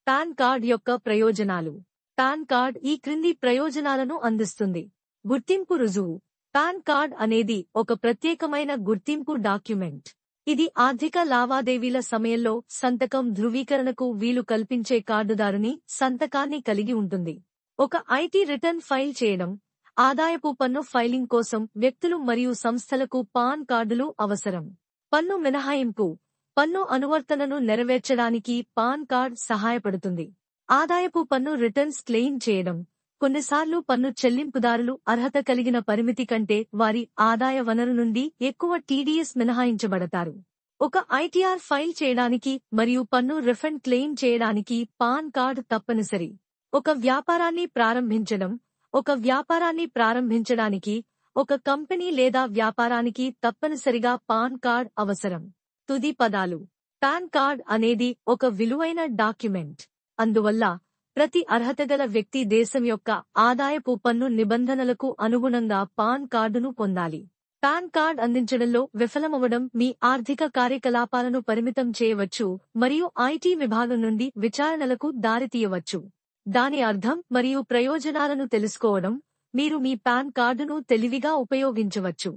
Pan card యొక్క ప్రయోజనాలు. Pan card ఈ క్రింది ప్రయోజనాలను అందిస్తుంది. గుర్తింపు రుజువు. పాన్ కార్డ్ అనేది ఒక ప్రత్యేకమైన గుర్తింపు డాక్యుమెంట్. ఇది ఆర్థిక లావాదేవీల సమయంలో సంతకం ధృవీకరణకు వీలు కల్పించే కార్డుదారుని సంతకాన్ని కలిగి ఉంటుంది. ఒక ఐటీ రిటర్న్ ఫైల్ చేయడం, ఆదాయపు పన్ను ఫైలింగ్ కోసం వ్యక్తులు మరియు సంస్థలకు పాన్ కార్డులు అవసరం. పన్ను మినహాయింపు. పన్ను అనువర్తనను నెరవేర్చడానికి పాన్ కార్డ్ సహాయపడుతుంది. ఆదాయపు పన్ను రిటర్న్స్ క్లెయిమ్ చేయడం. కొన్నిసార్లు పన్ను చెల్లింపుదారులు అర్హత కలిగిన పరిమితి కంటే వారి ఆదాయ వనరు నుండి ఎక్కువ టీడీఎస్ మినహాయించబడతారు. ఒక ఐటీఆర్ ఫైల్ చేయడానికి మరియు పన్ను రిఫండ్ క్లెయిమ్ చేయడానికి పాన్ కార్డ్ తప్పనిసరి. ఒక వ్యాపారాన్ని ప్రారంభించడం. ఒక వ్యాపారాన్ని ప్రారంభించడానికి ఒక కంపెనీ లేదా వ్యాపారానికి తప్పనిసరిగా పాన్ కార్డ్ అవసరం. తుది పదాలు. పాన్ కార్డ్ అనేది ఒక విలువైన డాక్యుమెంట్. అందువల్ల ప్రతి అర్హతగల వ్యక్తి దేశం యొక్క ఆదాయపు పన్ను నిబంధనలకు అనుగుణంగా పాన్ కార్డును పొందాలి. పాన్ కార్డ్ అందించడంలో విఫలమవడం మీ ఆర్థిక కార్యకలాపాలను పరిమితం చేయవచ్చు మరియు ఐటీ విభాగం నుండి విచారణలకు దారితీయవచ్చు. దాని అర్థం మరియు ప్రయోజనాలను తెలుసుకోవడం, మీరు మీ పాన్ కార్డును తెలివిగా ఉపయోగించవచ్చు.